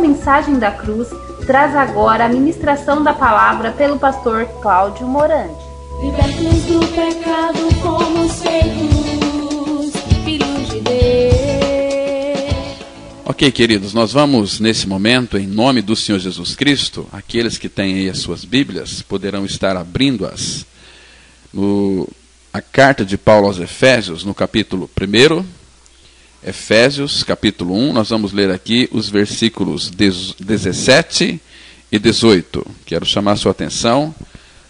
mensagem da cruz, traz agora a ministração da palavra pelo pastor Cláudio Morandi. Libertos do pecado, fomos feitos filhos de Deus. Ok, queridos, nós vamos nesse momento, em nome do Senhor Jesus Cristo, aqueles que têm aí as suas Bíblias, poderão estar abrindo-as a carta de Paulo aos Efésios, no capítulo 1, Efésios, capítulo 1, nós vamos ler aqui os versículos 17 e 18. Quero chamar a sua atenção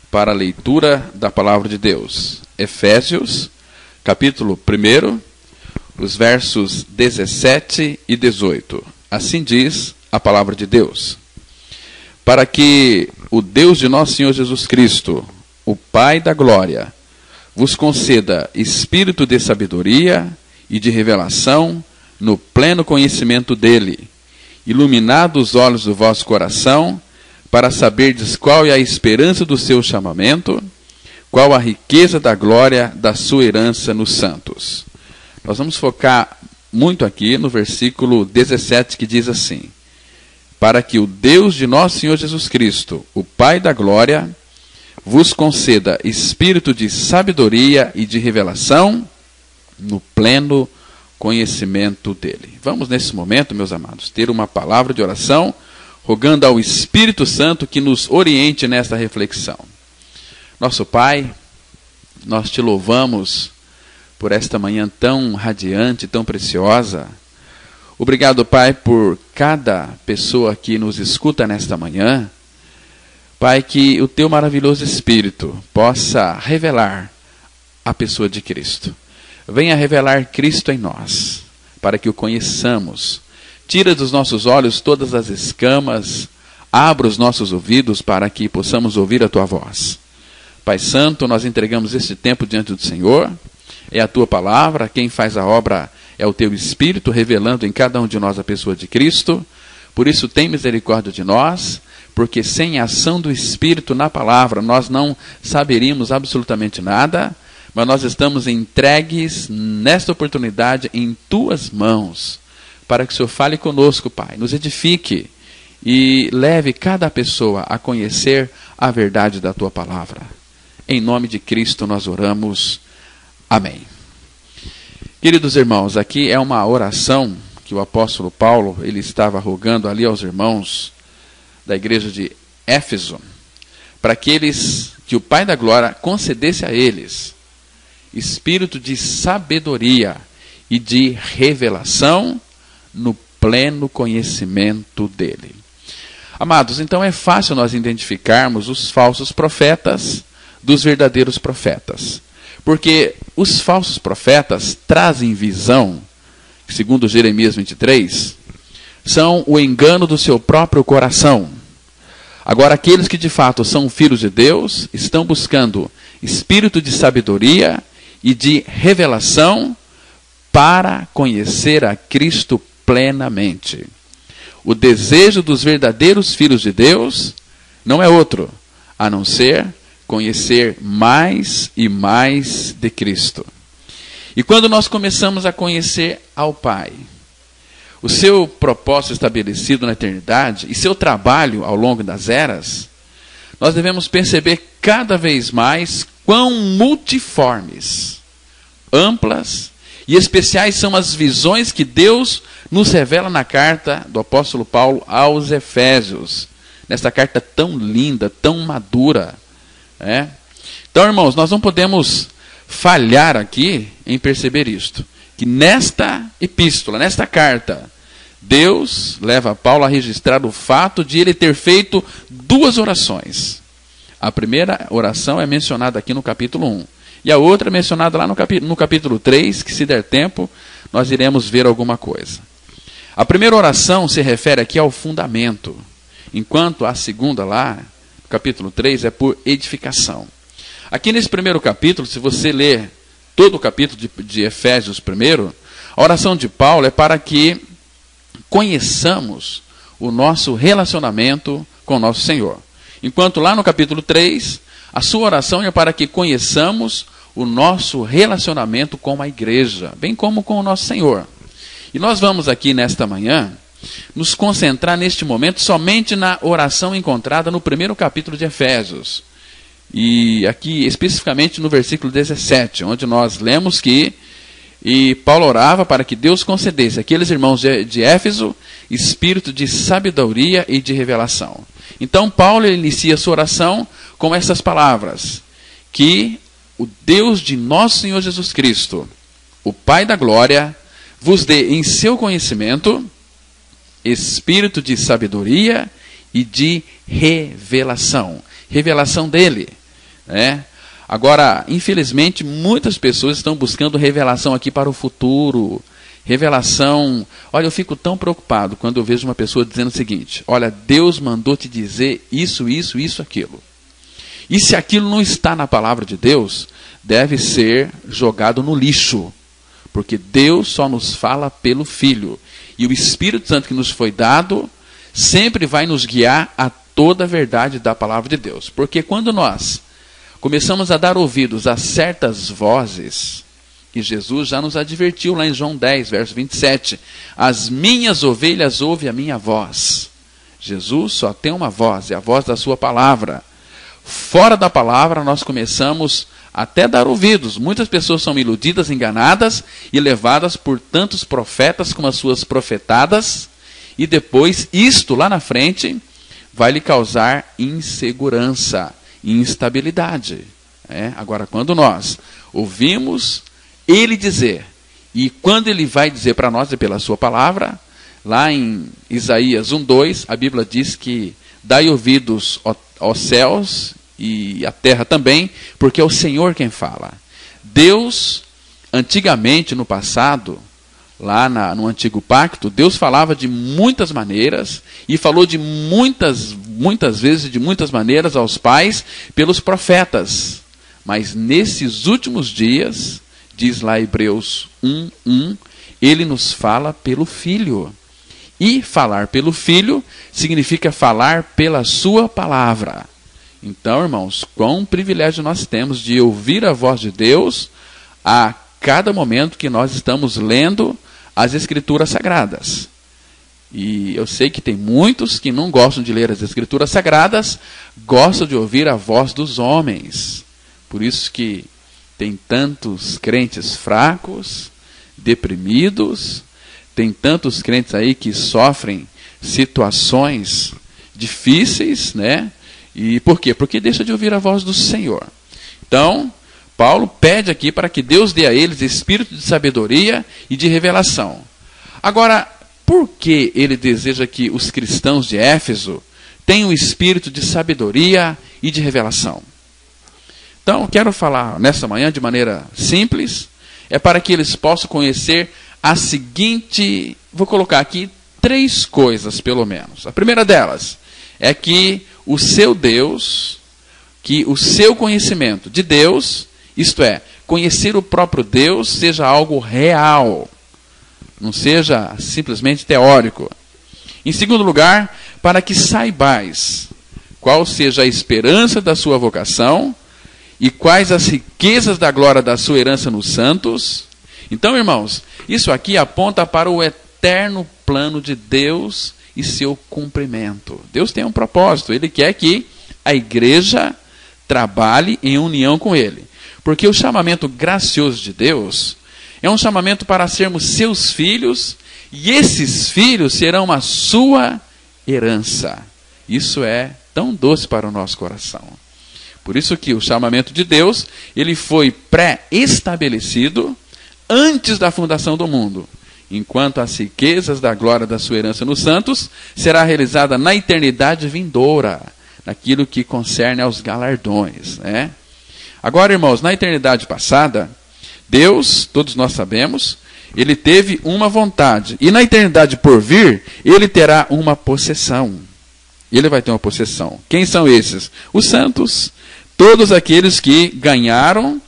para a leitura da palavra de Deus. Efésios, capítulo 1, os versos 17 e 18. Assim diz a palavra de Deus. Para que o Deus de nosso Senhor Jesus Cristo, o Pai da glória, vos conceda espírito de sabedoria e de revelação no pleno conhecimento dele, iluminado os olhos do vosso coração, para saberdes qual é a esperança do seu chamamento, qual a riqueza da glória da sua herança nos santos. Nós vamos focar muito aqui no versículo 17, que diz assim: para que o Deus de nosso Senhor Jesus Cristo, o Pai da glória, vos conceda espírito de sabedoria e de revelação no pleno conhecimento dele. Vamos nesse momento, meus amados, ter uma palavra de oração, rogando ao Espírito Santo que nos oriente nesta reflexão. Nosso Pai, nós te louvamos por esta manhã tão radiante, tão preciosa. Obrigado, Pai, por cada pessoa que nos escuta nesta manhã. Pai, que o teu maravilhoso Espírito possa revelar a pessoa de Cristo. Venha revelar Cristo em nós, para que o conheçamos. Tira dos nossos olhos todas as escamas, abra os nossos ouvidos para que possamos ouvir a tua voz. Pai Santo, nós entregamos este tempo diante do Senhor. É a tua palavra, quem faz a obra é o teu Espírito, revelando em cada um de nós a pessoa de Cristo. Por isso, tem misericórdia de nós, porque sem a ação do Espírito na palavra, nós não saberíamos absolutamente nada, mas nós estamos entregues nesta oportunidade em tuas mãos, para que o Senhor fale conosco, Pai, nos edifique e leve cada pessoa a conhecer a verdade da tua palavra. Em nome de Cristo nós oramos. Amém. Queridos irmãos, aqui é uma oração que o apóstolo Paulo, ele estava rogando ali aos irmãos da igreja de Éfeso, para que o Pai da glória concedesse a eles espírito de sabedoria e de revelação no pleno conhecimento dele. Amados, então é fácil nós identificarmos os falsos profetas dos verdadeiros profetas. Porque os falsos profetas trazem visão, segundo Jeremias 23, são o engano do seu próprio coração. Agora, aqueles que de fato são filhos de Deus, estão buscando espírito de sabedoria e de revelação para conhecer a Cristo plenamente. O desejo dos verdadeiros filhos de Deus não é outro, a não ser conhecer mais e mais de Cristo. E quando nós começamos a conhecer ao Pai, o seu propósito estabelecido na eternidade e seu trabalho ao longo das eras, nós devemos perceber cada vez mais quão multiformes, amplas e especiais são as visões que Deus nos revela na carta do apóstolo Paulo aos Efésios, nesta carta tão linda, tão madura. Então, irmãos, nós não podemos falhar aqui em perceber isto, que nesta epístola, nesta carta, Deus leva Paulo a registrar o fato de ele ter feito duas orações. A primeira oração é mencionada aqui no capítulo 1, e a outra é mencionada lá no capítulo 3, que se der tempo, nós iremos ver alguma coisa. A primeira oração se refere aqui ao fundamento, enquanto a segunda lá, no capítulo 3, é por edificação. Aqui nesse primeiro capítulo, se você ler todo o capítulo de Efésios primeiro, a oração de Paulo é para que conheçamos o nosso relacionamento com o nosso Senhor. Enquanto lá no capítulo 3, a sua oração é para que conheçamos o nosso relacionamento com a igreja, bem como com o nosso Senhor. E nós vamos aqui nesta manhã nos concentrar neste momento somente na oração encontrada no primeiro capítulo de Efésios. E aqui especificamente no versículo 17, onde nós lemos que Paulo orava para que Deus concedesse àqueles irmãos de Éfeso espírito de sabedoria e de revelação. Então Paulo inicia sua oração com essas palavras: que o Deus de nosso Senhor Jesus Cristo, o Pai da glória, vos dê em seu conhecimento espírito de sabedoria e de revelação. Revelação dele, né? Agora, infelizmente, muitas pessoas estão buscando revelação aqui para o futuro. Revelação. Olha, eu fico tão preocupado quando eu vejo uma pessoa dizendo o seguinte: olha, Deus mandou te dizer isso, isso, isso, aquilo. E se aquilo não está na palavra de Deus, deve ser jogado no lixo. Porque Deus só nos fala pelo Filho. E o Espírito Santo que nos foi dado sempre vai nos guiar a toda a verdade da palavra de Deus. Porque quando nós começamos a dar ouvidos a certas vozes, que Jesus já nos advertiu lá em João 10, verso 27, as minhas ovelhas ouvem a minha voz. Jesus só tem uma voz, é a voz da sua palavra. Fora da palavra nós começamos até a dar ouvidos. Muitas pessoas são iludidas, enganadas e levadas por tantos profetas como as suas profetadas, e depois isto lá na frente vai lhe causar insegurança, instabilidade. Agora, quando nós ouvimos ele dizer, e quando ele vai dizer para nós é pela sua palavra, lá em Isaías 1:2, a Bíblia diz que dai ouvidos aos céus e à terra também, porque é o Senhor quem fala. Deus, antigamente, no passado, lá no Antigo Pacto, Deus falava de muitas maneiras, e falou de muitas vezes, de muitas maneiras aos pais, pelos profetas. Mas nesses últimos dias, diz lá Hebreus 1:1, ele nos fala pelo Filho. E falar pelo Filho significa falar pela sua palavra. Então, irmãos, quão privilégio nós temos de ouvir a voz de Deus a cada momento que nós estamos lendo as Escrituras Sagradas. E eu sei que tem muitos que não gostam de ler as Escrituras Sagradas, gostam de ouvir a voz dos homens. Por isso que tem tantos crentes fracos, deprimidos, tem tantos crentes aí que sofrem situações difíceis, né? E por quê? Porque deixa de ouvir a voz do Senhor. Então, Paulo pede aqui para que Deus dê a eles espírito de sabedoria e de revelação. Agora, por que ele deseja que os cristãos de Éfeso tenham espírito de sabedoria e de revelação? Então, eu quero falar nessa manhã de maneira simples, é para que eles possam conhecer a seguinte, vou colocar aqui 3 coisas pelo menos. A primeira delas é que o seu Deus, que o seu conhecimento de Deus, isto é, conhecer o próprio Deus, seja algo real, não seja simplesmente teórico. Em segundo lugar, para que saibais qual seja a esperança da sua vocação e quais as riquezas da glória da sua herança nos santos. Então, irmãos, isso aqui aponta para o eterno plano de Deus e seu cumprimento. Deus tem um propósito, Ele quer que a igreja trabalhe em união com Ele. Porque o chamamento gracioso de Deus é um chamamento para sermos seus filhos, e esses filhos serão a sua herança. Isso é tão doce para o nosso coração. Por isso que o chamamento de Deus, ele foi pré-estabelecido antes da fundação do mundo, enquanto as riquezas da glória da sua herança nos santos será realizada na eternidade vindoura, naquilo que concerne aos galardões, né? Agora, irmãos, na eternidade passada, Deus, todos nós sabemos, Ele teve uma vontade, e na eternidade por vir, Ele terá uma possessão. Ele vai ter uma possessão. Quem são esses? Os santos, todos aqueles que ganharam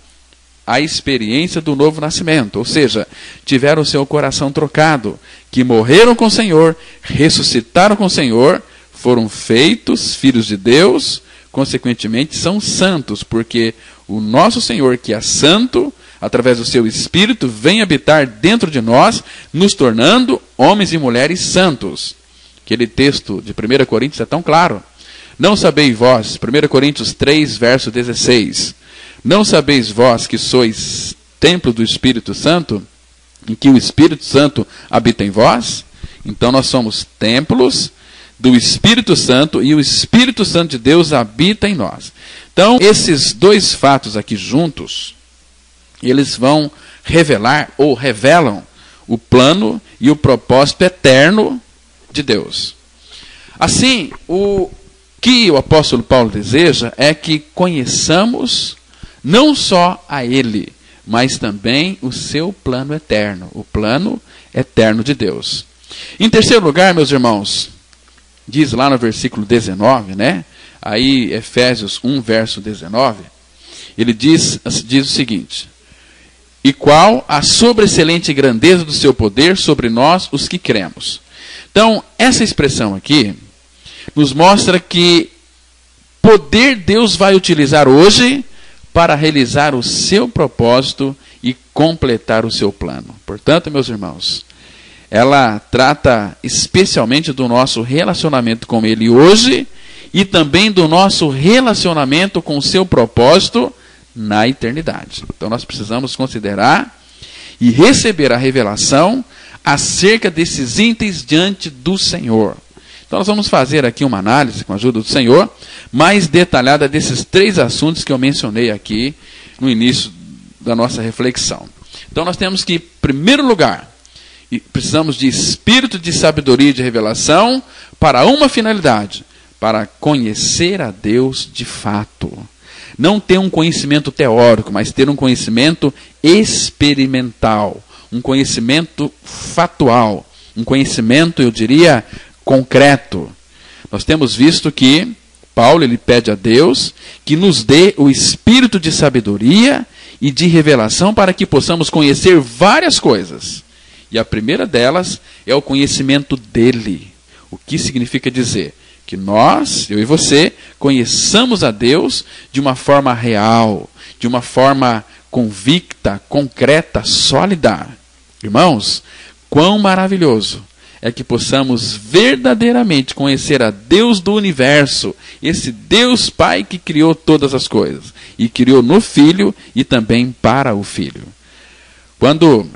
a experiência do novo nascimento, ou seja, tiveram o seu coração trocado, que morreram com o Senhor, ressuscitaram com o Senhor, foram feitos filhos de Deus, consequentemente são santos, porque o nosso Senhor, que é santo, através do seu Espírito, vem habitar dentro de nós, nos tornando homens e mulheres santos. Aquele texto de 1 Coríntios é tão claro. Não sabeis vós, 1 Coríntios 3, verso 16, não sabeis vós que sois templo do Espírito Santo, em que o Espírito Santo habita em vós? Então nós somos templos do Espírito Santo e o Espírito Santo de Deus habita em nós. Então, esses dois fatos aqui juntos, eles vão revelar ou revelam o plano e o propósito eterno de Deus. Assim, o que o apóstolo Paulo deseja é que conheçamos não só a Ele, mas também o seu plano eterno, o plano eterno de Deus. Em terceiro lugar, meus irmãos, diz lá no versículo 19, né? Aí, Efésios 1, verso 19, ele diz o seguinte: e qual a sobreexcelente grandeza do seu poder sobre nós, os que cremos. Então, essa expressão aqui nos mostra que poder Deus vai utilizar hoje para realizar o seu propósito e completar o seu plano. Portanto, meus irmãos, ela trata especialmente do nosso relacionamento com Ele hoje e também do nosso relacionamento com o seu propósito na eternidade. Então nós precisamos considerar e receber a revelação acerca desses itens diante do Senhor. Então nós vamos fazer aqui uma análise, com a ajuda do Senhor, mais detalhada desses três assuntos que eu mencionei aqui no início da nossa reflexão. Então nós temos que, em primeiro lugar, precisamos de espírito de sabedoria e de revelação para uma finalidade: para conhecer a Deus de fato. Não ter um conhecimento teórico, mas ter um conhecimento experimental, um conhecimento fatual, um conhecimento, eu diria, concreto. Nós temos visto que Paulo ele pede a Deus que nos dê o espírito de sabedoria e de revelação para que possamos conhecer várias coisas. E a primeira delas é o conhecimento dele. O que significa dizer? Que nós, eu e você, conheçamos a Deus de uma forma real, de uma forma convicta, concreta, sólida. Irmãos, quão maravilhoso é que possamos verdadeiramente conhecer a Deus do universo, esse Deus Pai que criou todas as coisas, e criou no Filho e também para o Filho. Quando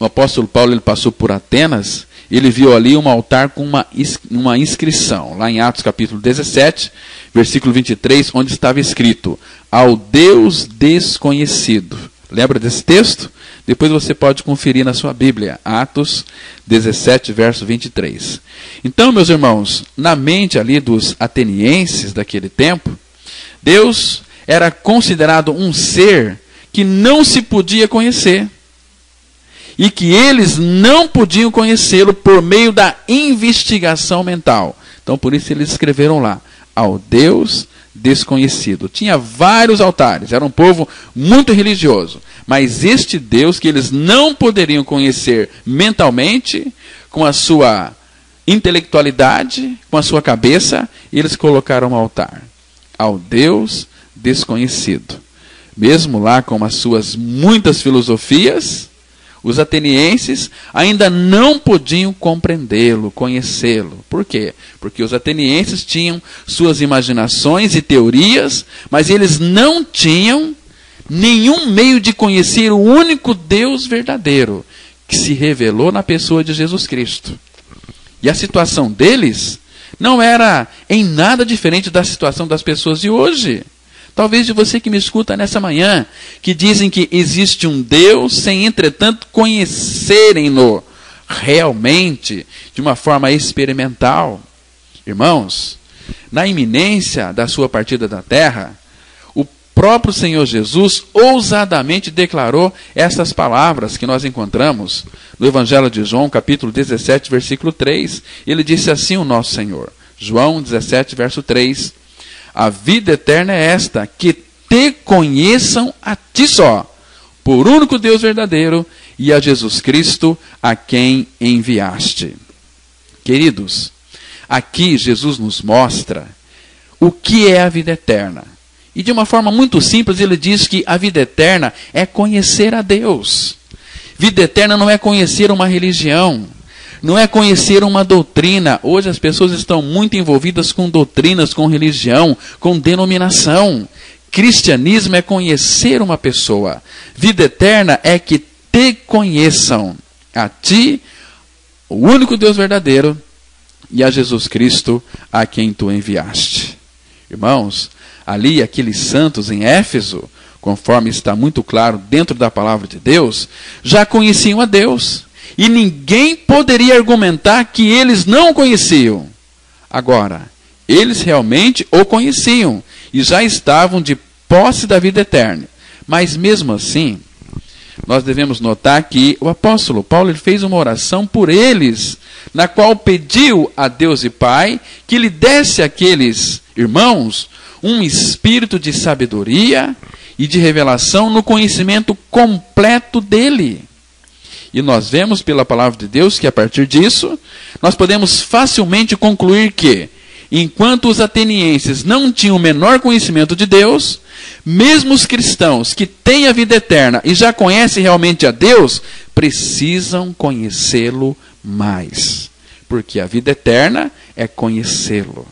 o apóstolo Paulo ele passou por Atenas, ele viu ali um altar com uma inscrição, lá em Atos capítulo 17, versículo 23, onde estava escrito: ao Deus desconhecido. Lembra desse texto? Depois você pode conferir na sua Bíblia, Atos 17, verso 23. Então, meus irmãos, na mente ali dos atenienses daquele tempo, Deus era considerado um ser que não se podia conhecer. E que eles não podiam conhecê-lo por meio da investigação mental. Então, por isso eles escreveram lá: ao Deus desconhecido. Tinha vários altares, era um povo muito religioso. Mas este Deus que eles não poderiam conhecer mentalmente, com a sua intelectualidade, com a sua cabeça, eles colocaram um altar. Ao Deus desconhecido. Mesmo lá com as suas muitas filosofias, os atenienses ainda não podiam compreendê-lo, conhecê-lo. Por quê? Porque os atenienses tinham suas imaginações e teorias, mas eles não tinham nenhum meio de conhecer o único Deus verdadeiro, que se revelou na pessoa de Jesus Cristo. E a situação deles não era em nada diferente da situação das pessoas de hoje. Talvez de você que me escuta nessa manhã, que dizem que existe um Deus, sem entretanto conhecerem-no realmente, de uma forma experimental. Irmãos, na iminência da sua partida da terra, o próprio Senhor Jesus ousadamente declarou estas palavras que nós encontramos no Evangelho de João, capítulo 17, versículo 3. Ele disse assim, o nosso Senhor, João 17, verso 3, a vida eterna é esta, que te conheçam a ti só, por único Deus verdadeiro, e a Jesus Cristo, a quem enviaste. Queridos, aqui Jesus nos mostra o que é a vida eterna. E de uma forma muito simples ele diz que a vida eterna é conhecer a Deus. Vida eterna não é conhecer uma religião, não é conhecer uma doutrina. Hoje as pessoas estão muito envolvidas com doutrinas, com religião, com denominação. Cristianismo é conhecer uma pessoa. Vida eterna é que te conheçam, a ti, o único Deus verdadeiro, e a Jesus Cristo, a quem tu enviaste. Irmãos, ali aqueles santos em Éfeso, conforme está muito claro dentro da palavra de Deus, já conheciam a Deus. E ninguém poderia argumentar que eles não o conheciam. Agora, eles realmente o conheciam e já estavam de posse da vida eterna. Mas mesmo assim, nós devemos notar que o apóstolo Paulo ele fez uma oração por eles, na qual pediu a Deus e Pai que lhe desse àqueles irmãos um espírito de sabedoria e de revelação no conhecimento completo dele. E nós vemos pela palavra de Deus que a partir disso, nós podemos facilmente concluir que, enquanto os atenienses não tinham o menor conhecimento de Deus, mesmo os cristãos que têm a vida eterna e já conhecem realmente a Deus, precisam conhecê-lo mais. Porque a vida eterna é conhecê-lo.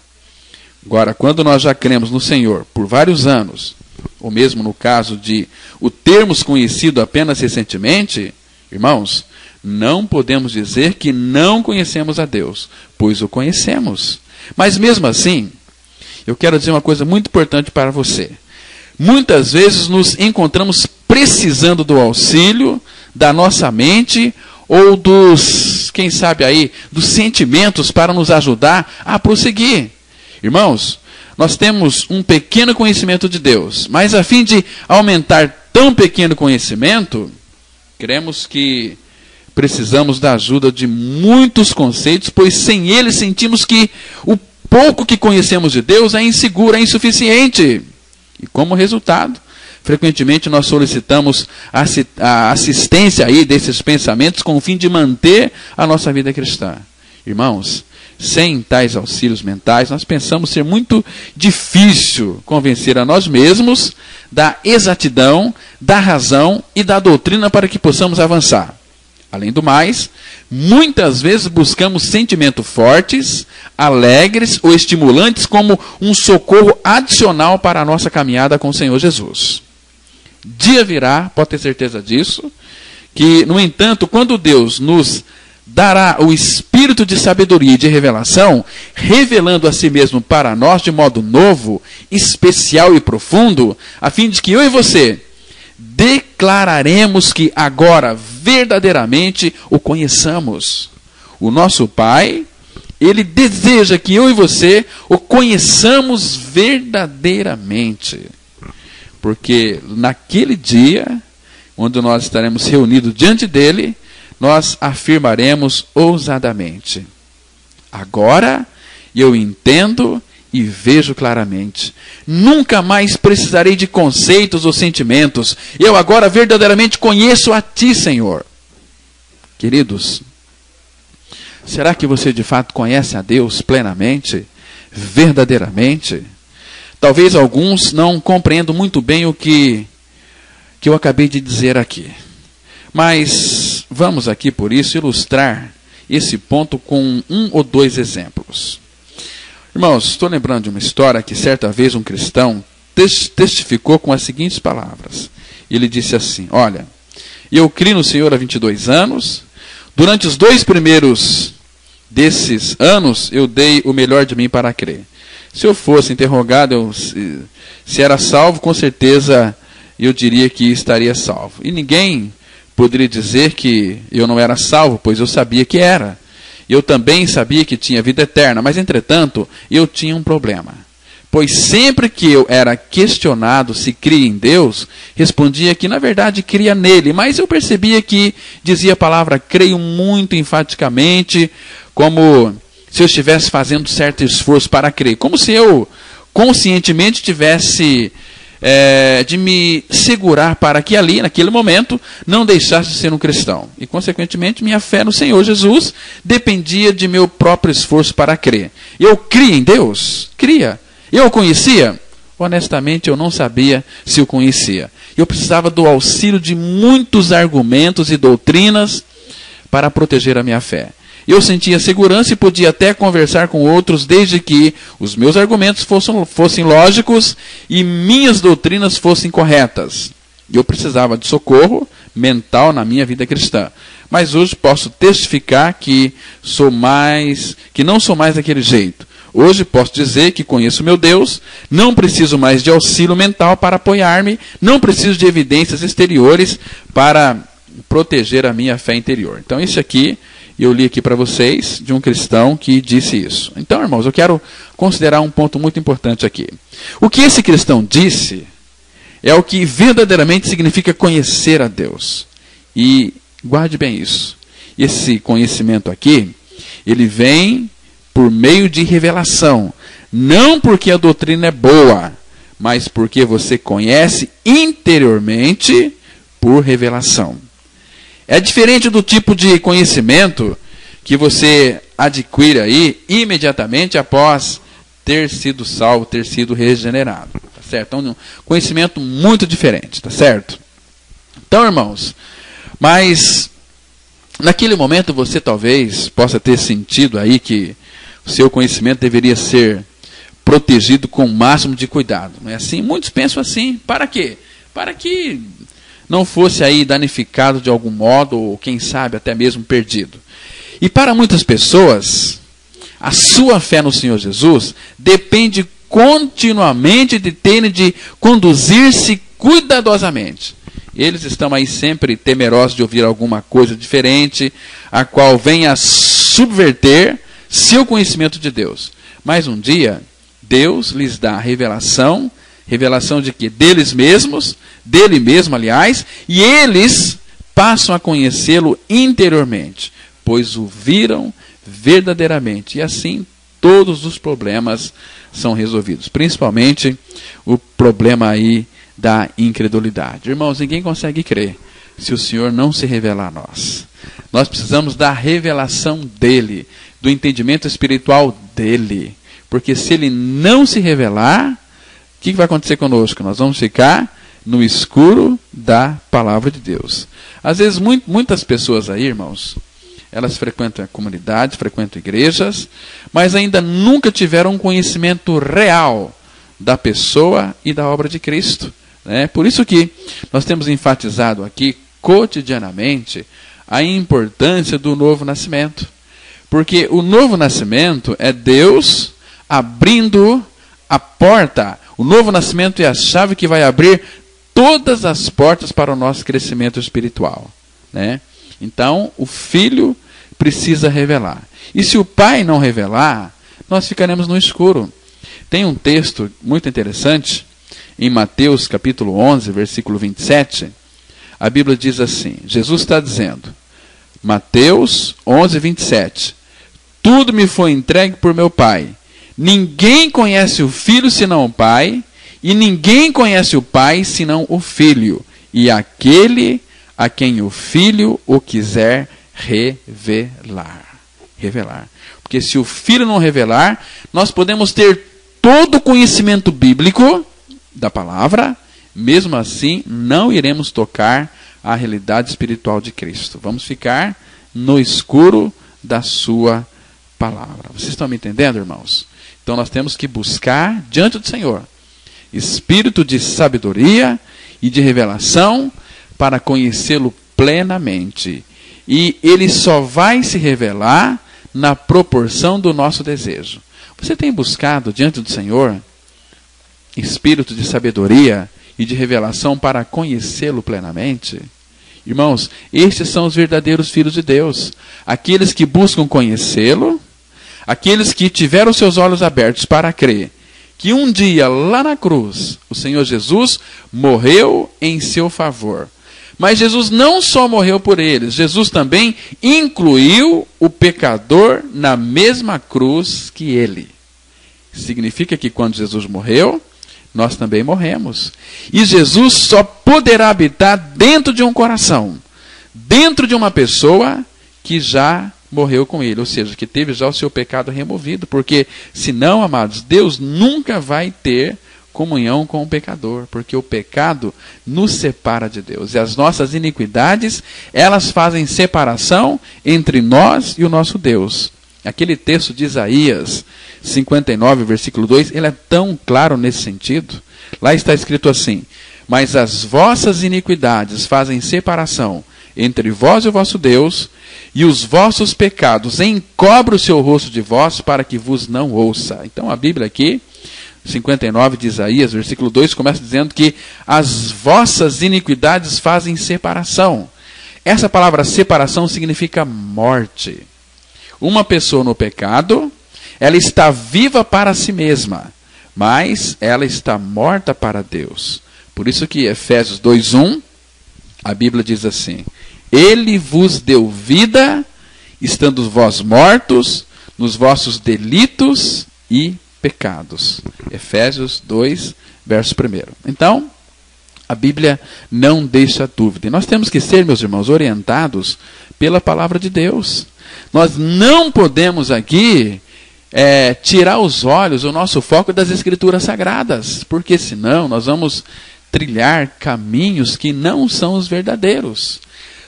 Agora, quando nós já cremos no Senhor por vários anos, ou mesmo no caso de o termos conhecido apenas recentemente, irmãos, não podemos dizer que não conhecemos a Deus, pois o conhecemos. Mas mesmo assim, eu quero dizer uma coisa muito importante para você. Muitas vezes nos encontramos precisando do auxílio da nossa mente ou dos, quem sabe aí, dos sentimentos para nos ajudar a prosseguir. Irmãos, nós temos um pequeno conhecimento de Deus, mas a fim de aumentar tão pequeno conhecimento, cremos que precisamos da ajuda de muitos conceitos, pois sem eles sentimos que o pouco que conhecemos de Deus é inseguro, é insuficiente. E como resultado, frequentemente nós solicitamos a assistência aí desses pensamentos com o fim de manter a nossa vida cristã. Irmãos, sem tais auxílios mentais, nós pensamos ser muito difícil convencer a nós mesmos da exatidão, da razão e da doutrina para que possamos avançar. Além do mais, muitas vezes buscamos sentimentos fortes, alegres ou estimulantes como um socorro adicional para a nossa caminhada com o Senhor Jesus. Dia virá, pode ter certeza disso, que, no entanto, quando Deus nos dará o espírito de sabedoria e de revelação, revelando a si mesmo para nós de modo novo, especial e profundo, a fim de que eu e você declararemos que agora verdadeiramente o conheçamos. O nosso Pai, Ele deseja que eu e você o conheçamos verdadeiramente. Porque naquele dia, onde nós estaremos reunidos diante dEle, nós afirmaremos ousadamente: agora eu entendo e vejo claramente. Nunca mais precisarei de conceitos ou sentimentos. Eu agora verdadeiramente conheço a Ti, Senhor. Queridos, será que você de fato conhece a Deus plenamente, verdadeiramente? Talvez alguns não compreendam muito bem o que eu acabei de dizer aqui. Mas vamos aqui, por isso, ilustrar esse ponto com um ou dois exemplos. Irmãos, estou lembrando de uma história que certa vez um cristão testificou com as seguintes palavras. Ele disse assim: olha, eu criei no Senhor há 22 anos. Durante os 2 primeiros desses anos, eu dei o melhor de mim para crer. Se eu fosse interrogado se era salvo, com certeza eu diria que estaria salvo. E ninguém poderia dizer que eu não era salvo, pois eu sabia que era. Eu também sabia que tinha vida eterna, mas entretanto, eu tinha um problema. Pois sempre que eu era questionado se cria em Deus, respondia que na verdade cria nele, mas eu percebia que dizia a palavra creio muito enfaticamente, como se eu estivesse fazendo certo esforço para crer, como se eu conscientemente tivesse de me segurar para que ali, naquele momento, não deixasse de ser um cristão. E, consequentemente, minha fé no Senhor Jesus dependia de meu próprio esforço para crer. Eu cria em Deus? Cria. Eu o conhecia? honestamente eu não sabia se o conhecia. Eu precisava do auxílio de muitos argumentos e doutrinas para proteger a minha fé. Eu sentia segurança e podia até conversar com outros desde que os meus argumentos fossem lógicos e minhas doutrinas fossem corretas. Eu precisava de socorro mental na minha vida cristã. Mas hoje posso testificar que não sou mais daquele jeito. Hoje posso dizer que conheço meu Deus, não preciso mais de auxílio mental para apoiar-me, não preciso de evidências exteriores para proteger a minha fé interior. Então isso aqui, eu li aqui para vocês de um cristão que disse isso. Então, irmãos, eu quero considerar um ponto muito importante aqui. O que esse cristão disse é o que verdadeiramente significa conhecer a Deus. E guarde bem isso. Esse conhecimento aqui, ele vem por meio de revelação. Não porque a doutrina é boa, mas porque você conhece interiormente por revelação. É diferente do tipo de conhecimento que você adquire aí imediatamente após ter sido salvo, ter sido regenerado. Tá certo? Então, um conhecimento muito diferente, tá certo? Então, irmãos, mas naquele momento você talvez possa ter sentido aí que o seu conhecimento deveria ser protegido com o máximo de cuidado. Não é assim? Muitos pensam assim. Para quê? Para que não fosse aí danificado de algum modo, ou quem sabe até mesmo perdido. E para muitas pessoas, a sua fé no Senhor Jesus depende continuamente de terem de conduzir-se cuidadosamente. Eles estão aí sempre temerosos de ouvir alguma coisa diferente, a qual venha a subverter seu conhecimento de Deus. Mas um dia, Deus lhes dá a revelação de que deles mesmos, dele mesmo, aliás, e eles passam a conhecê-lo interiormente, pois o viram verdadeiramente. E assim, todos os problemas são resolvidos, principalmente o problema aí da incredulidade. Irmãos, ninguém consegue crer se o Senhor não se revelar a nós. Nós precisamos da revelação dele, do entendimento espiritual dele, porque se ele não se revelar, o que vai acontecer conosco? Nós vamos ficar no escuro da palavra de Deus. Às vezes, muitas pessoas aí, irmãos, elas frequentam comunidades, frequentam igrejas, mas ainda nunca tiveram um conhecimento real da pessoa e da obra de Cristo. Né? Por isso que nós temos enfatizado aqui, cotidianamente, a importância do novo nascimento. Porque o novo nascimento é Deus abrindo a porta. O novo nascimento é a chave que vai abrir todas as portas para o nosso crescimento espiritual. Né? Então, o Filho precisa revelar. E se o Pai não revelar, nós ficaremos no escuro. Tem um texto muito interessante, em Mateus capítulo 11, versículo 27. A Bíblia diz assim, Jesus está dizendo, Mateus 11, 27. Tudo me foi entregue por meu Pai. Ninguém conhece o Filho senão o Pai, e ninguém conhece o Pai senão o Filho, e aquele a quem o Filho o quiser revelar. Revelar. Porque se o Filho não revelar, nós podemos ter todo o conhecimento bíblico da palavra, mesmo assim não iremos tocar a realidade espiritual de Cristo. Vamos ficar no escuro da sua palavra. Vocês estão me entendendo, irmãos? Então nós temos que buscar diante do Senhor espírito de sabedoria e de revelação para conhecê-lo plenamente. E ele só vai se revelar na proporção do nosso desejo. Você tem buscado diante do Senhor espírito de sabedoria e de revelação para conhecê-lo plenamente? Irmãos, estes são os verdadeiros filhos de Deus. Aqueles que buscam conhecê-lo, aqueles que tiveram seus olhos abertos para crer que um dia lá na cruz o Senhor Jesus morreu em seu favor. Mas Jesus não só morreu por eles, Jesus também incluiu o pecador na mesma cruz que ele. Significa que quando Jesus morreu, nós também morremos. E Jesus só poderá habitar dentro de um coração, dentro de uma pessoa que já morreu com ele, ou seja, que teve já o seu pecado removido, porque senão, amados, Deus nunca vai ter comunhão com o pecador, porque o pecado nos separa de Deus. E as nossas iniquidades, elas fazem separação entre nós e o nosso Deus. Aquele texto de Isaías 59, versículo 2, ele é tão claro nesse sentido. Lá está escrito assim: mas as vossas iniquidades fazem separação entre vós e o vosso Deus, e os vossos pecados encobrem o seu rosto de vós, para que vos não ouça. Então a Bíblia aqui, 59 de Isaías, versículo 2, começa dizendo que as vossas iniquidades fazem separação. Essa palavra separação significa morte. Uma pessoa no pecado, ela está viva para si mesma, mas ela está morta para Deus. Por isso que Efésios 2:1, a Bíblia diz assim: Ele vos deu vida, estando vós mortos nos vossos delitos e pecados. Efésios 2, verso 1. Então, a Bíblia não deixa dúvida. E nós temos que ser, meus irmãos, orientados pela palavra de Deus. Nós não podemos aqui tirar os olhos, o nosso foco das Escrituras Sagradas, porque senão nós vamos trilhar caminhos que não são os verdadeiros.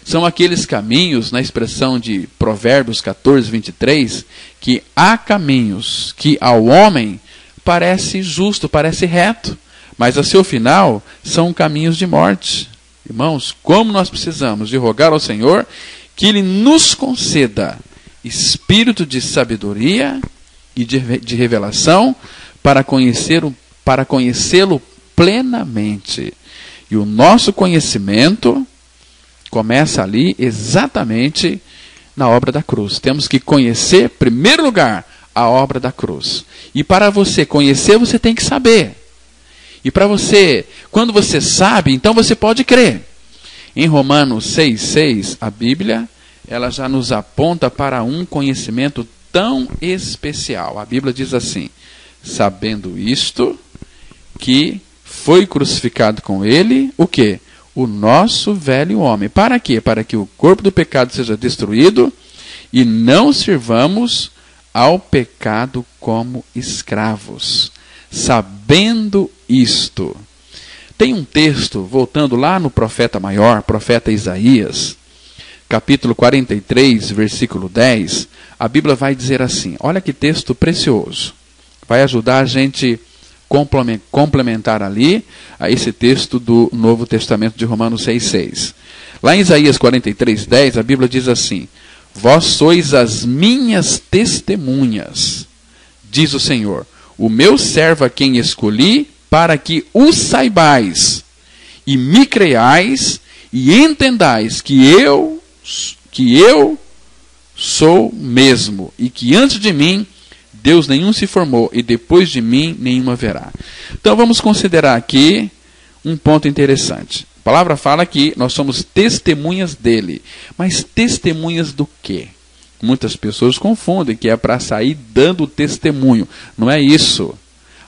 São aqueles caminhos, na expressão de Provérbios 14, 23, que há caminhos que ao homem parece justo, parece reto, mas a seu final são caminhos de morte. Irmãos, como nós precisamos de rogar ao Senhor que Ele nos conceda espírito de sabedoria e de revelação para conhecê-lo plenamente. E o nosso conhecimento começa ali exatamente na obra da cruz. Temos que conhecer, em primeiro lugar, a obra da cruz. E para você conhecer, você tem que saber. E para você, quando você sabe, então você pode crer. Em Romanos 6,6, a Bíblia, ela já nos aponta para um conhecimento tão especial. A Bíblia diz assim: sabendo isto, que foi crucificado com ele, o quê? O nosso velho homem. Para quê? Para que o corpo do pecado seja destruído e não sirvamos ao pecado como escravos. Sabendo isto. Tem um texto, voltando lá no profeta maior, profeta Isaías, capítulo 43, versículo 10, a Bíblia vai dizer assim, olha que texto precioso. Vai ajudar a gente complementar ali a esse texto do Novo Testamento de Romanos 6,6. Lá em Isaías 43, 10, a Bíblia diz assim: vós sois as minhas testemunhas, diz o Senhor, o meu servo a quem escolhi, para que o saibais, e me creiais, e entendais que eu sou mesmo, e que antes de mim Deus nenhum se formou, e depois de mim nenhum haverá. Então vamos considerar aqui um ponto interessante. A palavra fala que nós somos testemunhas dele. Mas testemunhas do quê? Muitas pessoas confundem que é para sair dando testemunho. Não é isso.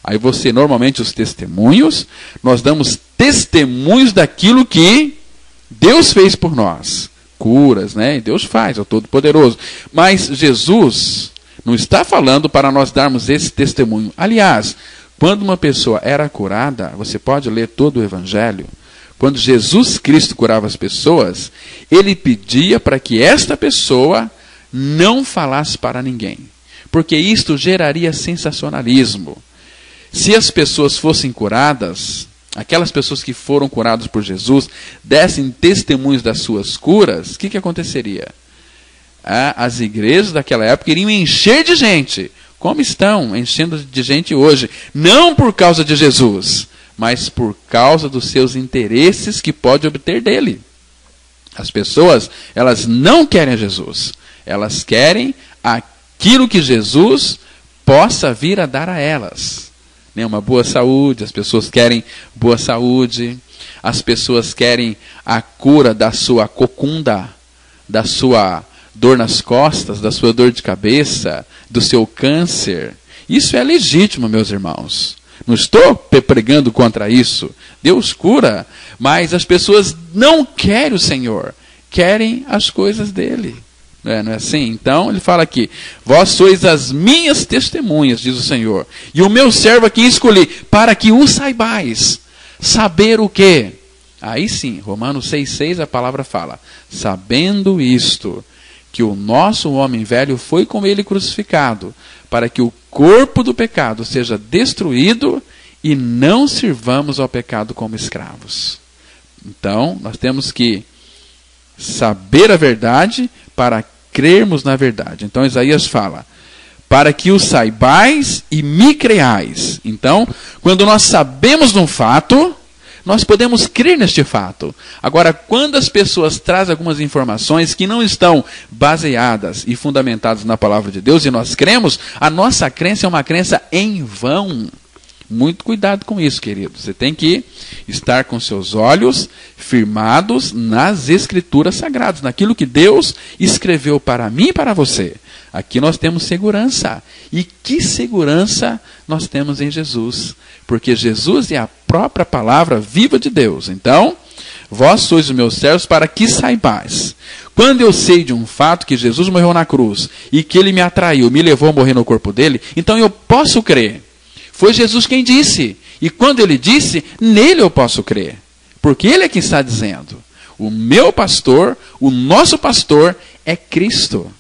Aí você, normalmente os testemunhos, nós damos testemunhos daquilo que Deus fez por nós. Curas, né? Deus faz, é o Todo-Poderoso. Mas Jesus não está falando para nós darmos esse testemunho. Aliás, quando uma pessoa era curada, você pode ler todo o Evangelho, quando Jesus Cristo curava as pessoas, ele pedia para que esta pessoa não falasse para ninguém, porque isto geraria sensacionalismo. Se as pessoas fossem curadas, aquelas pessoas que foram curadas por Jesus, dessem testemunhos das suas curas, o que aconteceria? As igrejas daquela época iriam encher de gente, como estão enchendo de gente hoje, não por causa de Jesus, mas por causa dos seus interesses que pode obter dele. As pessoas, elas não querem Jesus, elas querem aquilo que Jesus possa vir a dar a elas. Uma boa saúde, as pessoas querem boa saúde, as pessoas querem a cura da sua cocunda, da sua dor nas costas, da sua dor de cabeça, do seu câncer. Isso é legítimo, meus irmãos. Não estou pregando contra isso. Deus cura, mas as pessoas não querem o Senhor, querem as coisas dele. Não é assim? Então, ele fala aqui, vós sois as minhas testemunhas, diz o Senhor, e o meu servo a quem escolhi, para que o saibais. Saber o quê? Aí sim, Romanos 6,6 a palavra fala, sabendo isto, que o nosso homem velho foi com ele crucificado, para que o corpo do pecado seja destruído e não sirvamos ao pecado como escravos. Então, nós temos que saber a verdade para crermos na verdade. Então, Isaías fala, para que o saibais e me creais. Então, quando nós sabemos de um fato, nós podemos crer neste fato. Agora, quando as pessoas trazem algumas informações que não estão baseadas e fundamentadas na palavra de Deus, e nós cremos, a nossa crença é uma crença em vão. Muito cuidado com isso, querido. Você tem que estar com seus olhos firmados nas Escrituras Sagradas, naquilo que Deus escreveu para mim e para você. Aqui nós temos segurança. E que segurança nós temos em Jesus? Porque Jesus é a própria palavra viva de Deus. Então, vós sois os meus servos para que saibais. Quando eu sei de um fato que Jesus morreu na cruz e que ele me atraiu, me levou a morrer no corpo dele, então eu posso crer. Foi Jesus quem disse. E quando ele disse, nele eu posso crer. Porque ele é quem está dizendo. O meu pastor, o nosso pastor é Cristo.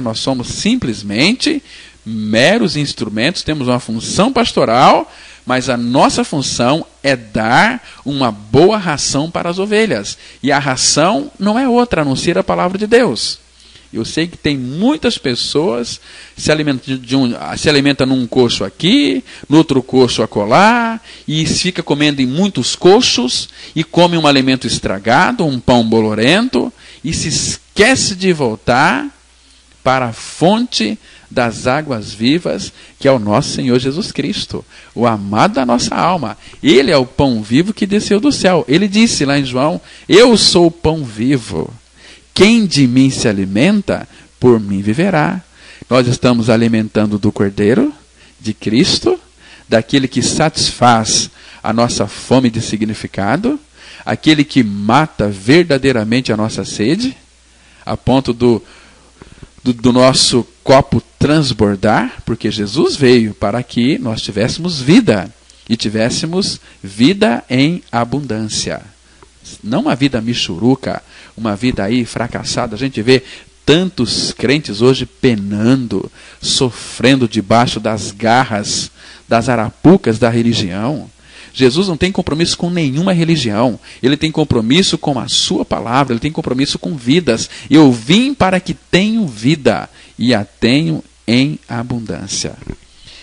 Nós somos simplesmente meros instrumentos, temos uma função pastoral, mas a nossa função é dar uma boa ração para as ovelhas. E a ração não é outra, a não ser a palavra de Deus. Eu sei que tem muitas pessoas se alimentam num coxo aqui, no outro coxo acolá, e fica comendo em muitos coxos, e come um alimento estragado, um pão bolorento, e se esquece de voltar para a fonte das águas vivas, que é o nosso Senhor Jesus Cristo, o amado da nossa alma. Ele é o pão vivo que desceu do céu. Ele disse lá em João, eu sou o pão vivo. Quem de mim se alimenta, por mim viverá. Nós estamos alimentando do Cordeiro, de Cristo, daquele que satisfaz a nossa fome de significado, aquele que mata verdadeiramente a nossa sede, a ponto do nosso copo transbordar, porque Jesus veio para que nós tivéssemos vida, e tivéssemos vida em abundância. Não uma vida michuruca, uma vida aí fracassada. A gente vê tantos crentes hoje penando, sofrendo debaixo das garras, das arapucas da religião. Jesus não tem compromisso com nenhuma religião. Ele tem compromisso com a sua palavra. Ele tem compromisso com vidas. Eu vim para que tenham vida e a tenham em abundância.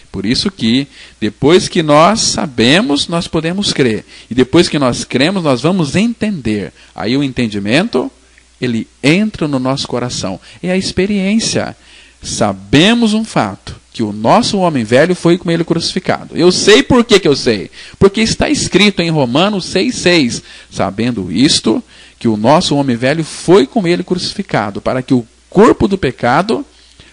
Por isso que, depois que nós sabemos, nós podemos crer. E depois que nós cremos, nós vamos entender. Aí o entendimento, ele entra no nosso coração. É a experiência. Sabemos um fato, que o nosso homem velho foi com ele crucificado. Eu sei por que eu sei. Porque está escrito em Romanos 6,6. Sabendo isto, que o nosso homem velho foi com ele crucificado, para que o corpo do pecado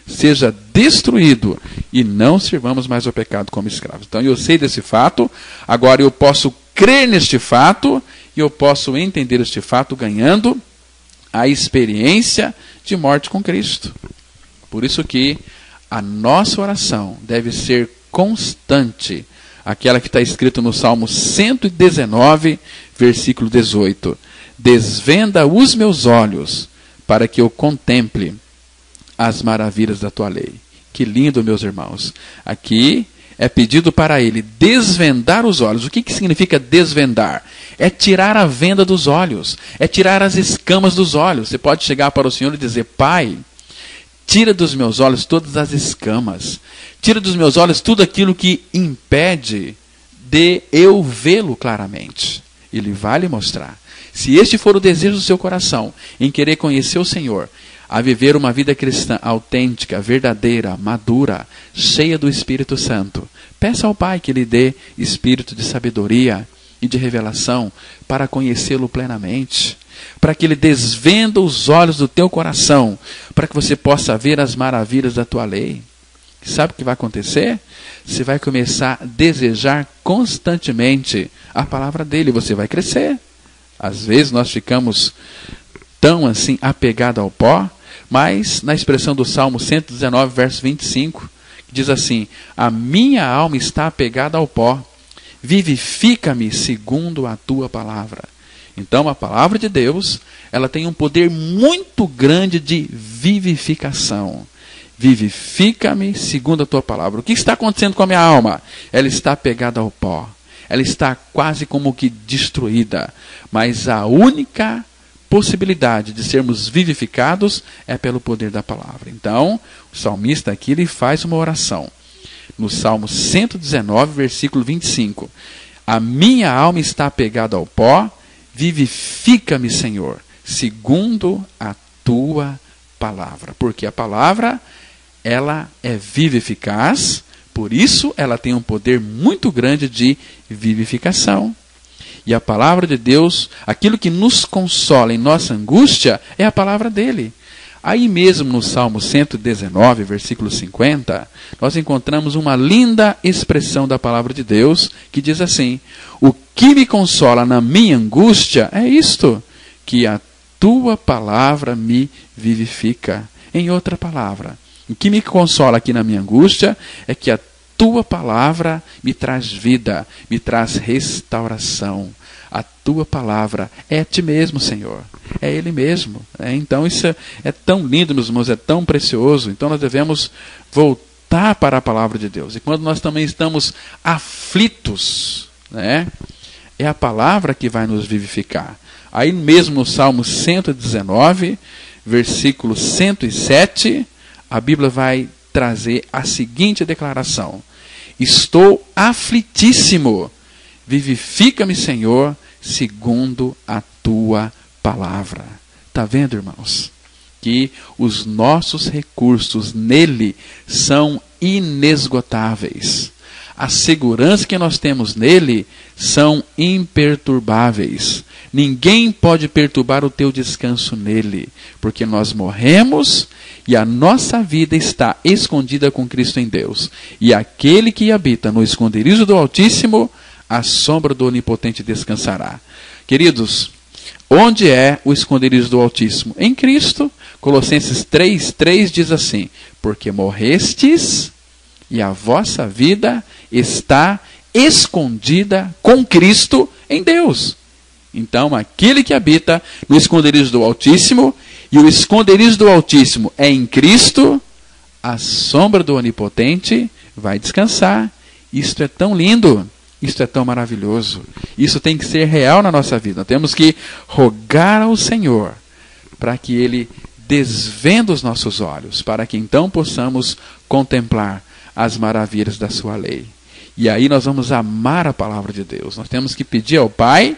seja destruído e não sirvamos mais ao pecado como escravos. Então eu sei desse fato, agora eu posso crer neste fato e eu posso entender este fato ganhando a experiência de morte com Cristo. Por isso que a nossa oração deve ser constante, aquela que está escrito no Salmo 119, versículo 18. Desvenda os meus olhos para que eu contemple as maravilhas da tua lei. Que lindo, meus irmãos. Aqui é pedido para ele desvendar os olhos. O que significa desvendar? É tirar a venda dos olhos. É tirar as escamas dos olhos. Você pode chegar para o Senhor e dizer, Pai, tira dos meus olhos todas as escamas. Tira dos meus olhos tudo aquilo que impede de eu vê-lo claramente. Ele vai lhe mostrar. Se este for o desejo do seu coração, em querer conhecer o Senhor, a viver uma vida cristã autêntica, verdadeira, madura, cheia do Espírito Santo, peça ao Pai que lhe dê espírito de sabedoria e de revelação para conhecê-lo plenamente, para que ele desvenda os olhos do teu coração, para que você possa ver as maravilhas da tua lei. Sabe o que vai acontecer? Você vai começar a desejar constantemente a palavra dele, você vai crescer. Às vezes nós ficamos tão assim apegados ao pó, Mas na expressão do Salmo 119, verso 25, diz assim: a minha alma está apegada ao pó, vivifica-me segundo a tua palavra. Então a palavra de Deus, ela tem um poder muito grande de vivificação. Vivifica-me segundo a tua palavra. O que está acontecendo com a minha alma? Ela está apegada ao pó. Ela está quase como que destruída. Mas a única possibilidade de sermos vivificados é pelo poder da palavra. Então, o salmista aqui ele faz uma oração. No Salmo 119, versículo 25. A minha alma está apegada ao pó, vivifica-me, Senhor, segundo a tua palavra. Porque a palavra, ela é viva e eficaz, por isso ela tem um poder muito grande de vivificação. E a palavra de Deus, aquilo que nos consola em nossa angústia, é a palavra dele. Aí mesmo no Salmo 119, versículo 50, nós encontramos uma linda expressão da palavra de Deus, que diz assim: o que me consola na minha angústia é isto, que a tua palavra me vivifica. Em outra palavra, o que me consola aqui na minha angústia é que a tua palavra me traz vida, me traz restauração. A tua palavra é ti mesmo, Senhor. É Ele mesmo. Então isso é tão lindo, meus irmãos, é tão precioso. Então nós devemos voltar para a palavra de Deus. E quando nós também estamos aflitos, é a palavra que vai nos vivificar. Aí mesmo no Salmo 119, versículo 107, a Bíblia vai trazer a seguinte declaração: estou aflitíssimo, vivifica-me, Senhor, segundo a tua palavra. Está vendo, irmãos? Que os nossos recursos nele são inesgotáveis. A segurança que nós temos nele são imperturbáveis. Ninguém pode perturbar o teu descanso nele, porque nós morremos e a nossa vida está escondida com Cristo em Deus. E aquele que habita no esconderijo do Altíssimo, a sombra do Onipotente descansará. Queridos, onde é o esconderijo do Altíssimo? Em Cristo. Colossenses 3:3 diz assim: porque morrestes e a vossa vida está escondida com Cristo em Deus. Então, aquele que habita no esconderijo do Altíssimo, e o esconderijo do Altíssimo é em Cristo, a sombra do Onipotente vai descansar. Isto é tão lindo, isto é tão maravilhoso. Isso tem que ser real na nossa vida. Nós temos que rogar ao Senhor para que Ele desvenda os nossos olhos, para que então possamos contemplar as maravilhas da sua lei. E aí nós vamos amar a palavra de Deus. Nós temos que pedir ao Pai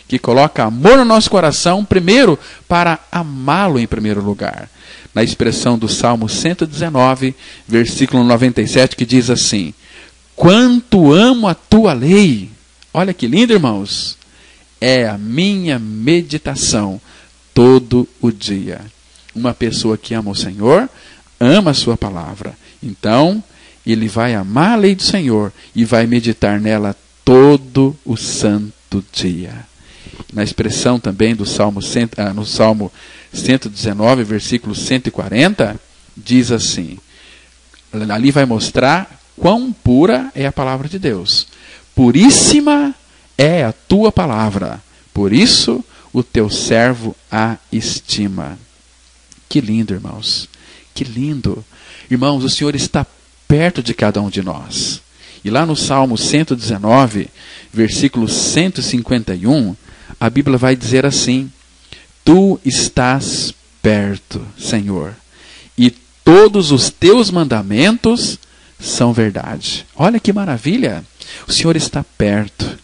que coloca amor no nosso coração, primeiro, para amá-lo em primeiro lugar. Na expressão do Salmo 119, versículo 97, que diz assim: quanto amo a tua lei. Olha que lindo, irmãos. É a minha meditação todo o dia. Uma pessoa que ama o Senhor, ama a sua palavra. Então, ele vai amar a lei do Senhor e vai meditar nela todo o santo dia. Na expressão também do no Salmo 119, versículo 140, diz assim, ali vai mostrar quão pura é a palavra de Deus. Puríssima é a tua palavra, por isso o teu servo a estima. Que lindo, irmãos, que lindo. Irmãos, o Senhor está perto de cada um de nós. E lá no Salmo 119, versículo 151, a Bíblia vai dizer assim: tu estás perto, Senhor, e todos os teus mandamentos são verdade. Olha que maravilha! O Senhor está perto,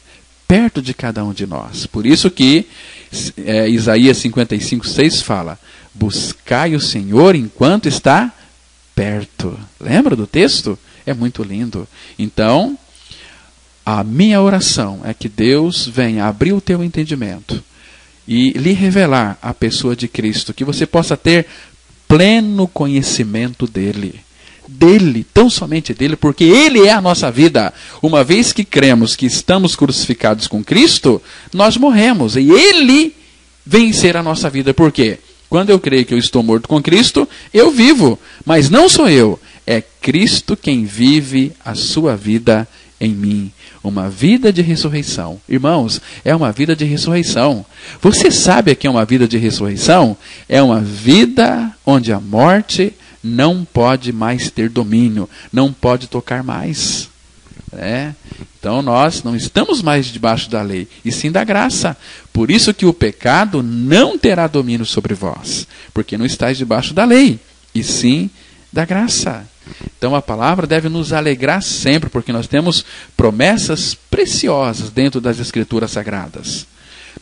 perto de cada um de nós. Por isso que Isaías 55:6 fala: buscai o Senhor enquanto está perto. Lembra do texto? É muito lindo. Então, a minha oração é que Deus venha abrir o teu entendimento e lhe revelar a pessoa de Cristo, que você possa ter pleno conhecimento dele. Dele, tão somente dele, porque ele é a nossa vida. Uma vez que cremos que estamos crucificados com Cristo, nós morremos e ele vem ser a nossa vida. Por quê? quando eu creio que eu estou morto com Cristo, eu vivo, mas não sou eu, é Cristo quem vive a sua vida em mim. Uma vida de ressurreição. Irmãos, é uma vida de ressurreição. Você sabe o que é uma vida de ressurreição? É uma vida onde a morte não pode mais ter domínio, não pode tocar mais. Então nós não estamos mais debaixo da lei, e sim da graça. Por isso que o pecado não terá domínio sobre vós, porque não estáis debaixo da lei, e sim da graça. Então a palavra deve nos alegrar sempre, porque nós temos promessas preciosas dentro das Escrituras Sagradas.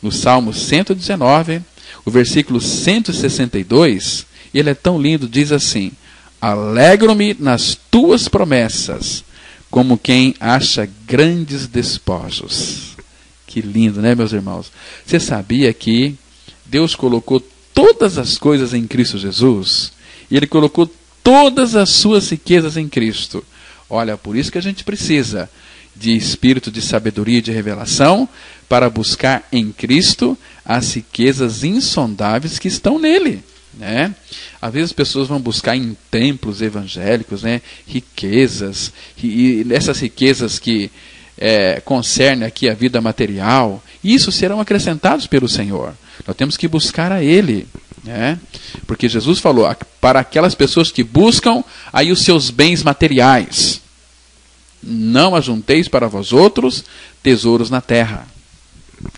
No Salmo 119, o versículo 162, ele é tão lindo, diz assim: alegro-me nas tuas promessas, como quem acha grandes despojos. Que lindo, né, meus irmãos? Você sabia que Deus colocou todas as coisas em Cristo Jesus? E Ele colocou todas as suas riquezas em Cristo. Olha, por isso que a gente precisa de espírito de sabedoria e de revelação para buscar em Cristo as riquezas insondáveis que estão nele. Às vezes as pessoas vão buscar em templos evangélicos, riquezas, e essas riquezas que concernem aqui a vida material, e isso serão acrescentados pelo Senhor. Nós temos que buscar a Ele. Porque Jesus falou para aquelas pessoas que buscam aí os seus bens materiais: não ajunteis para vós outros tesouros na terra.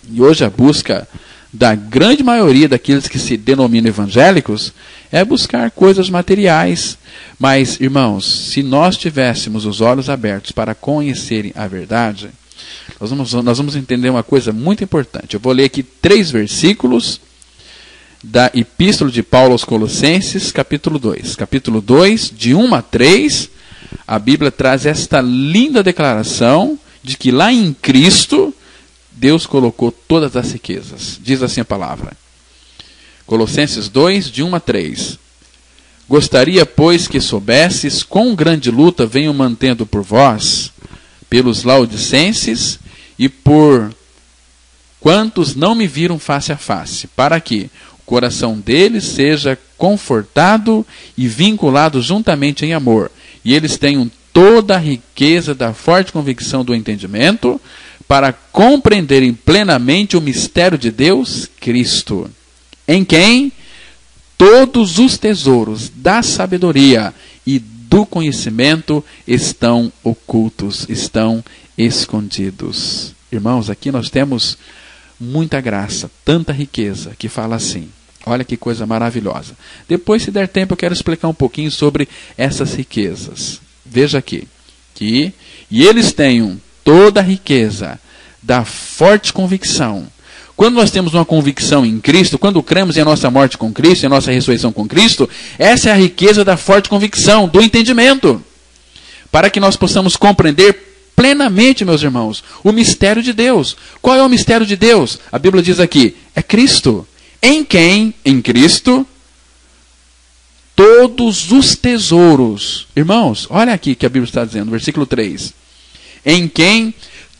E hoje a busca da grande maioria daqueles que se denominam evangélicos é buscar coisas materiais. Mas, irmãos, se nós tivéssemos os olhos abertos para conhecerem a verdade, nós vamos entender uma coisa muito importante. Eu vou ler aqui 3 versículos da Epístola de Paulo aos Colossenses, capítulo 2. Capítulo 2, de 1 a 3, a Bíblia traz esta linda declaração de que lá em Cristo, Deus colocou todas as riquezas. Diz assim a palavra. Colossenses 2, de 1 a 3. Gostaria, pois, que soubesses quão grande luta venho mantendo por vós, pelos laodicenses e por quantos não me viram face a face, para que o coração deles seja confortado e vinculado juntamente em amor, e eles tenham toda a riqueza da forte convicção do entendimento, para compreenderem plenamente o mistério de Deus, Cristo, em quem todos os tesouros da sabedoria e do conhecimento estão ocultos, estão escondidos. Irmãos, aqui nós temos muita graça, tanta riqueza, que fala assim. Olha que coisa maravilhosa. Depois, se der tempo, eu quero explicar um pouquinho sobre essas riquezas. Veja aqui, e eles tenham toda a riqueza da forte convicção. Quando nós temos uma convicção em Cristo, quando cremos em a nossa morte com Cristo, em a nossa ressurreição com Cristo, essa é a riqueza da forte convicção, do entendimento. Para que nós possamos compreender plenamente, meus irmãos, o mistério de Deus. Qual é o mistério de Deus? A Bíblia diz aqui, é Cristo. Em quem, em Cristo, todos os tesouros. Irmãos, olha aqui que a Bíblia está dizendo, versículo 3. Em quem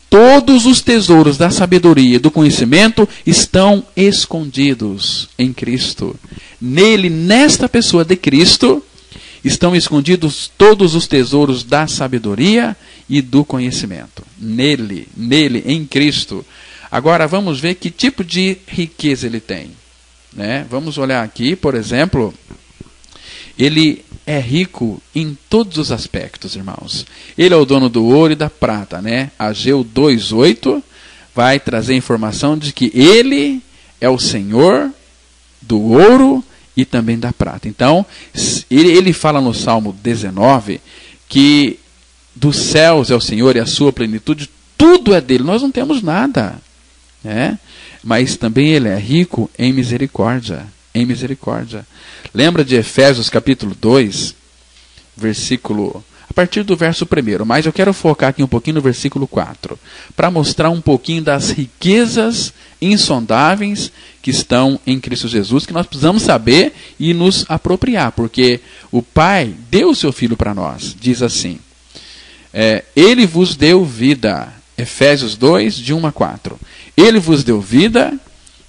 todos os tesouros da sabedoria e do conhecimento estão escondidos em Cristo. Nele, nesta pessoa de Cristo, estão escondidos todos os tesouros da sabedoria e do conhecimento. Nele, em Cristo. Agora vamos ver que tipo de riqueza ele tem. Vamos olhar aqui, por exemplo, ele é rico em todos os aspectos, irmãos. Ele é o dono do ouro e da prata, Ageu 2:8 vai trazer informação de que ele é o Senhor do ouro e também da prata. Então, ele fala no Salmo 19 que dos céus é o Senhor e a sua plenitude, tudo é dele, nós não temos nada, Mas também ele é rico em misericórdia. Lembra de Efésios capítulo 2, a partir do verso 1, mas eu quero focar aqui um pouquinho no versículo 4, para mostrar um pouquinho das riquezas insondáveis que estão em Cristo Jesus, que nós precisamos saber e nos apropriar, porque o Pai deu o seu Filho para nós, diz assim, Ele vos deu vida, Efésios 2, de 1 a 4, Ele vos deu vida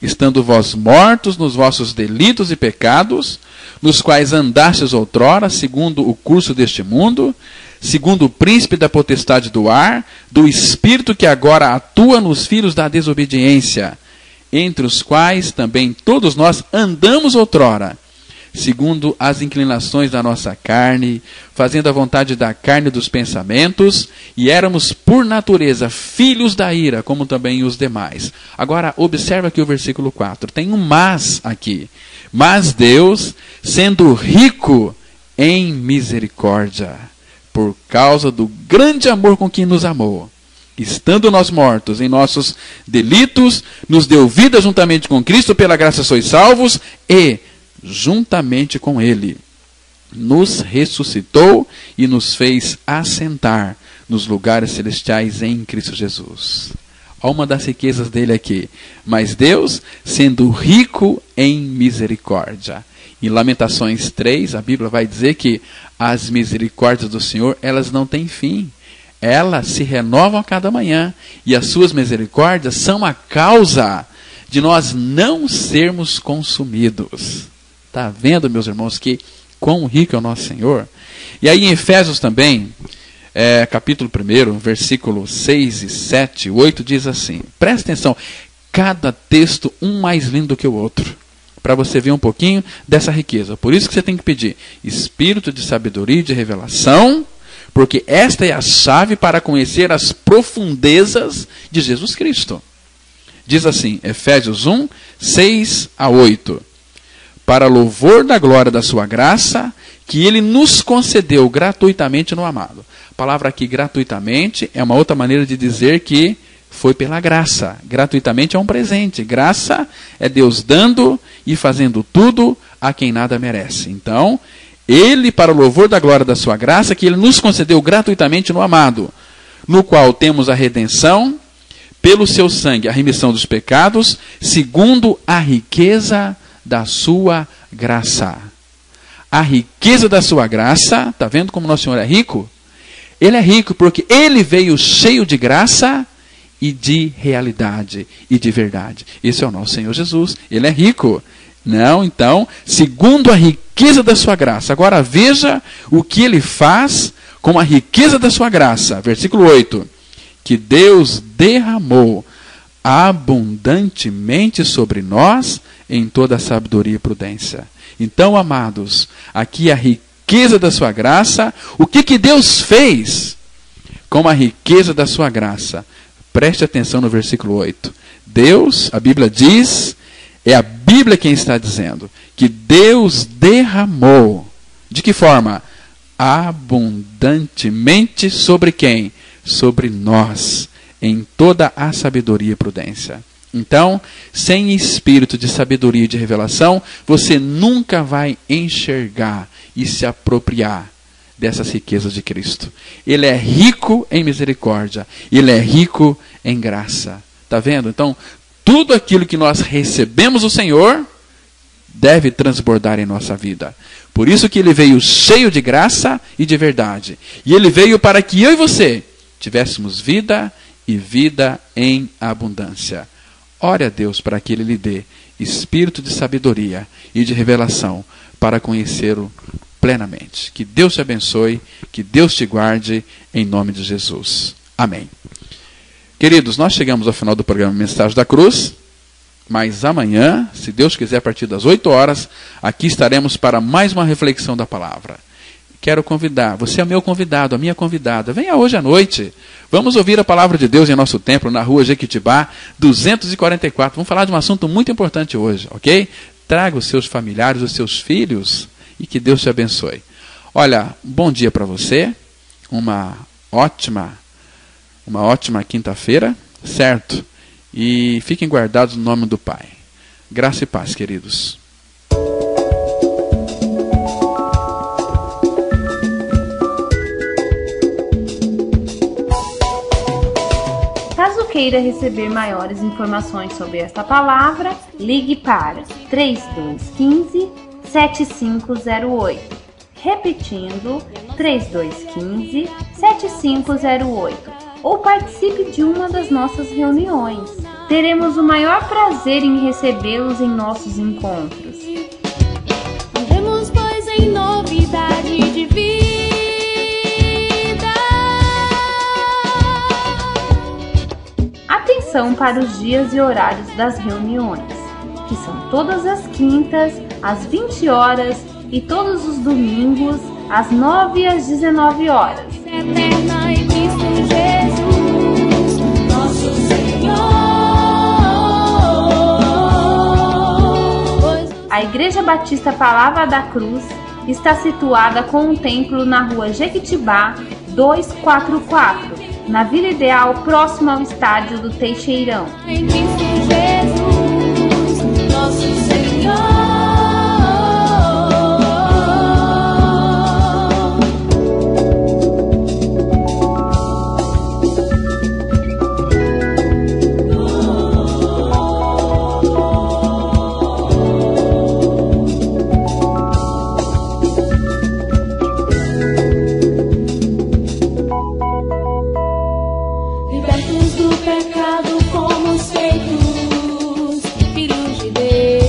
estando vós mortos nos vossos delitos e pecados, nos quais andastes outrora, segundo o curso deste mundo, segundo o príncipe da potestade do ar, do espírito que agora atua nos filhos da desobediência, entre os quais também todos nós andamos outrora, segundo as inclinações da nossa carne, fazendo a vontade da carne e dos pensamentos, e éramos por natureza filhos da ira, como também os demais. Agora, observa aqui o versículo 4. Tem um mas aqui. Mas Deus, sendo rico em misericórdia, por causa do grande amor com que nos amou, estando nós mortos em nossos delitos, nos deu vida juntamente com Cristo, pela graça sois salvos, e juntamente com Ele nos ressuscitou e nos fez assentar nos lugares celestiais em Cristo Jesus. Olha uma das riquezas dele aqui. Mas Deus, sendo rico em misericórdia. Em Lamentações 3, a Bíblia vai dizer que as misericórdias do Senhor, elas não têm fim. Elas se renovam a cada manhã. E as suas misericórdias são a causa de nós não sermos consumidos. Está vendo, meus irmãos, que quão rico é o nosso Senhor? E aí em Efésios também, capítulo 1, versículo 6 e 7, 8, diz assim, presta atenção, cada texto um mais lindo do que o outro, para você ver um pouquinho dessa riqueza. Por isso que você tem que pedir espírito de sabedoria e de revelação, porque esta é a chave para conhecer as profundezas de Jesus Cristo. Diz assim, Efésios 1, 6 a 8. Para louvor da glória da sua graça, que Ele nos concedeu gratuitamente no amado. A palavra aqui, gratuitamente, é uma outra maneira de dizer que foi pela graça. Gratuitamente é um presente. Graça é Deus dando e fazendo tudo a quem nada merece. Então, Ele, para o louvor da glória da sua graça, que Ele nos concedeu gratuitamente no amado, no qual temos a redenção, pelo seu sangue, a remissão dos pecados, segundo a riqueza da sua graça. A riqueza da sua graça, está vendo como nosso Senhor é rico? Ele é rico porque Ele veio cheio de graça e de realidade e de verdade. Esse é o nosso Senhor Jesus. Ele é rico. Não, então, segundo a riqueza da sua graça. Agora veja o que Ele faz com a riqueza da sua graça. Versículo 8. Que Deus derramou abundantemente sobre nós em toda a sabedoria e prudência. Então, amados, aqui a riqueza da sua graça. O que Deus fez com a riqueza da sua graça? Preste atenção no versículo 8. Deus, a Bíblia diz, é a Bíblia quem está dizendo, que Deus derramou. De que forma? Abundantemente sobre quem? Sobre nós, em toda a sabedoria e prudência. Então, sem espírito de sabedoria e de revelação, você nunca vai enxergar e se apropriar dessas riquezas de Cristo. Ele é rico em misericórdia. Ele é rico em graça. Está vendo? Então, tudo aquilo que nós recebemos do Senhor deve transbordar em nossa vida. Por isso que Ele veio cheio de graça e de verdade. E Ele veio para que eu e você tivéssemos vida e vida em abundância. Ore a Deus para que Ele lhe dê espírito de sabedoria e de revelação para conhecê-lo plenamente. Que Deus te abençoe, que Deus te guarde, em nome de Jesus. Amém. Queridos, nós chegamos ao final do programa Mensagem da Cruz, mas amanhã, se Deus quiser, a partir das 8 horas, aqui estaremos para mais uma reflexão da palavra. Quero convidar, você é meu convidado, a minha convidada, venha hoje à noite. Vamos ouvir a palavra de Deus em nosso templo, na rua Jequitibá, 244. Vamos falar de um assunto muito importante hoje, ok? Traga os seus familiares, os seus filhos, e que Deus te abençoe. Olha, bom dia para você, uma ótima quinta-feira, certo? E fiquem guardados no nome do Pai. Graça e paz, queridos. Caso queira receber maiores informações sobre esta palavra, ligue para 3215-7508. Repetindo, 3215-7508. Ou participe de uma das nossas reuniões. teremos o maior prazer em recebê-los em nossos encontros. Andemos, pois, em novidade de vida. Atenção para os dias e horários das reuniões, que são todas as quintas, às 20 horas e todos os domingos, às 9 e às 19 horas. Eterna em Cristo Jesus, nosso Senhor. A Igreja Batista Palavra da Cruz está situada com um templo na rua Jequitibá 244, na Vila Ideal, próximo ao estádio do Teixeirão. Em Cristo Jesus, nosso Senhor. Libertos do pecado, fomos feitos filhos de Deus,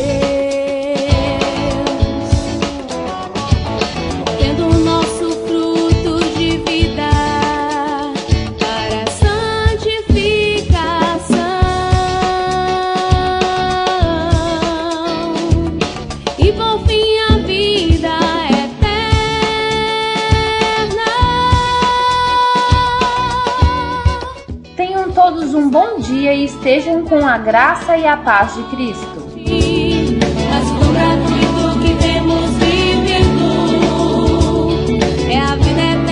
tendo o nosso fruto de vida para a santificação e por fim a vida eterna. Tenham todos um bom dia e estejam com a graça e a paz de Cristo. Mas com gratuito que temos vivido é a vida eterna.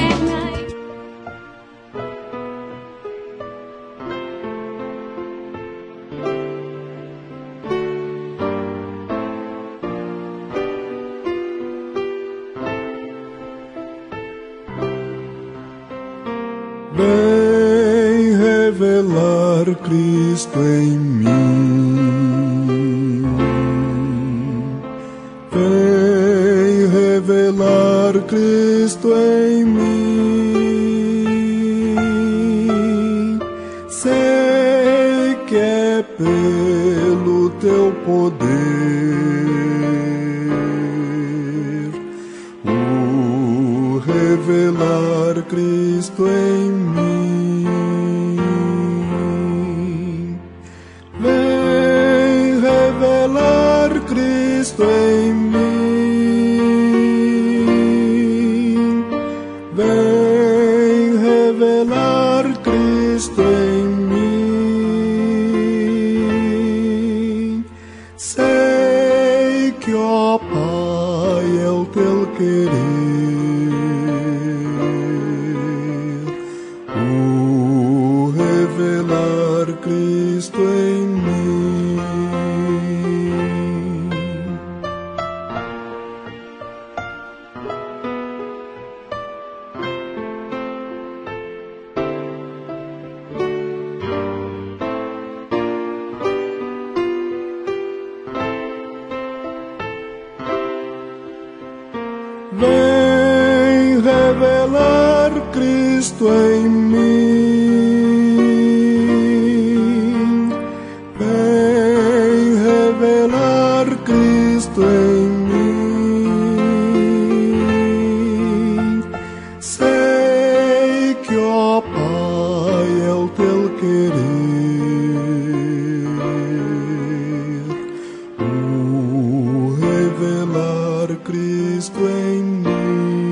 Vem revelar Cristo em mim. Vem revelar Cristo em mim. Sei que é pelo teu poder o revelar Cristo em mim. Vem revelar Cristo em mim. Vem revelar Cristo em mim. Sei que, ó Pai, é o teu querer o revelar Cristo em mim. Vem revelar Cristo em mim. Vem revelar Cristo em mim. Sei que, ó Pai, é o teu querer o revelar Cristo em mim.